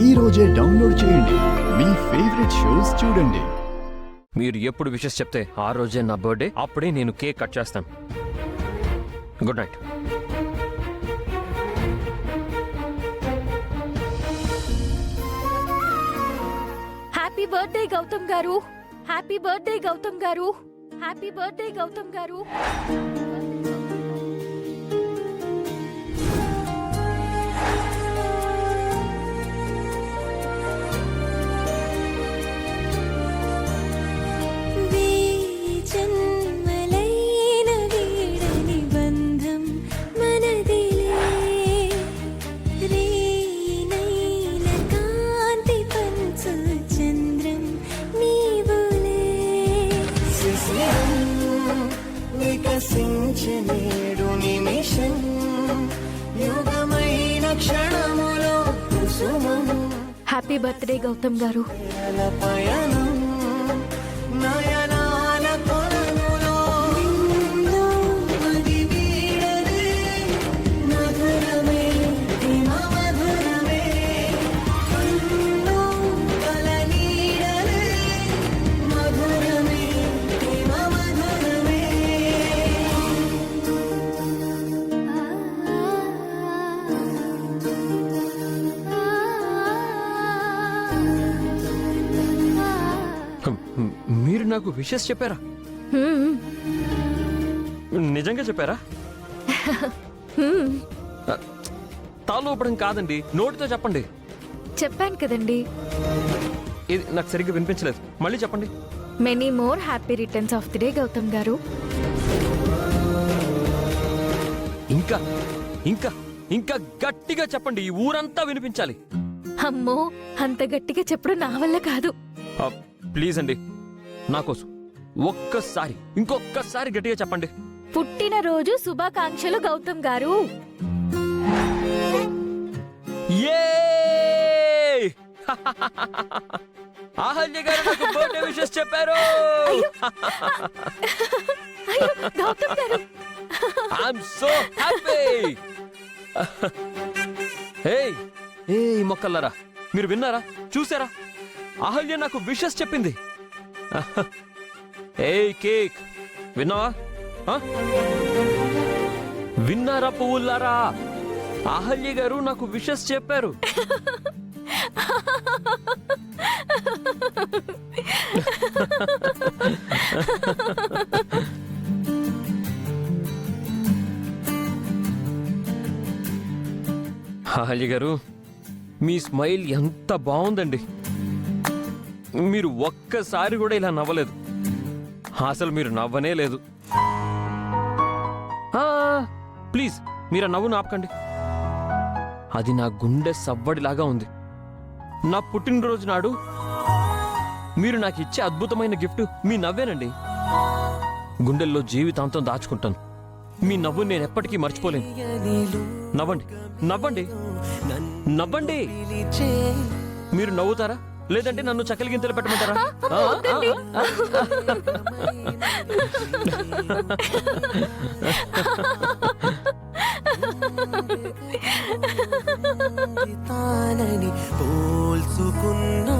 ఈ రోజే డౌన్లోడ్ చేయండి. మీ ఫేవరెట్ షోస్ చూడండి. మీరు ఎప్పుడు విషెస్ చెప్తే ఆ రోజే నా బర్త్డే, అప్పుడే నేను కేక్ కట్ చేస్తాను. Good night. Happy birthday Gautam garu. Happy birthday Gautam garu. Happy birthday Gautam garu. Happy birthday Gautam గారు. మీరు నాకు విషెస్ చెప్పారా? నిజంగా చెప్పారా? తాళూపడం కాదండి, నోటితో చెప్పండి. చెప్పాను కదండి. ఇది నాకు సరిగ్గా వినిపించలేదు, మళ్ళీ చెప్పండి. Many more happy returns of the day Gautam గారు. ఇంకా ఇంకా ఇంకా గట్టిగా చెప్పండి, ఈ ఊరంతా వినిపించాలి. అమ్మో, అంత గట్టిగా చెప్పడం నా వల్ల కాదు. ప్లీజ్ అండి, నా కోసం ఒక్కసారి ఇంకొక్కసారి గట్టిగా చెప్పండి. పుట్టినరోజు శుభాకాంక్షలు గౌతమ్ గారు. అహల్య గారు నాకు బర్త్డే విషెస్ చెప్పారు. గౌతమ్ గారు, ఐఎమ్ సో హ్యాపీ. ఏ మొక్కల్లారా, మీరు విన్నారా, చూసారా? అహల్య నాకు విషెస్ చెప్పింది. కేక్ విన్నావా? విన్నారా పువ్వులారా? అహల్య గారు నాకు విషెస్ చెప్పారు. అహల్య గారు, మీ స్మైల్ ఎంత బాగుందండి. మీరు ఒక్కసారి కూడా ఇలా నవ్వలేదు. అసలు మీరు నవ్వనే లేదు. ప్లీజ్ మీరు ఆ నవ్వును ఆపకండి. అది నా గుండె సవ్వడిలాగా ఉంది. నా పుట్టినరోజు నాడు మీరు నాకు ఇచ్చే అద్భుతమైన గిఫ్ట్ మీ నవ్వేనండి. గుండెల్లో జీవితాంతం దాచుకుంటాను. మీ నవ్వు నేను ఎప్పటికీ మర్చిపోలేను. నవ్వండి, నవ్వండి, నవ్వండి. మీరు నవ్వుతారా, లేదంటే నన్ను చక్కలి గింతలు పెట్టమంటారా? పోల్చుకున్నానా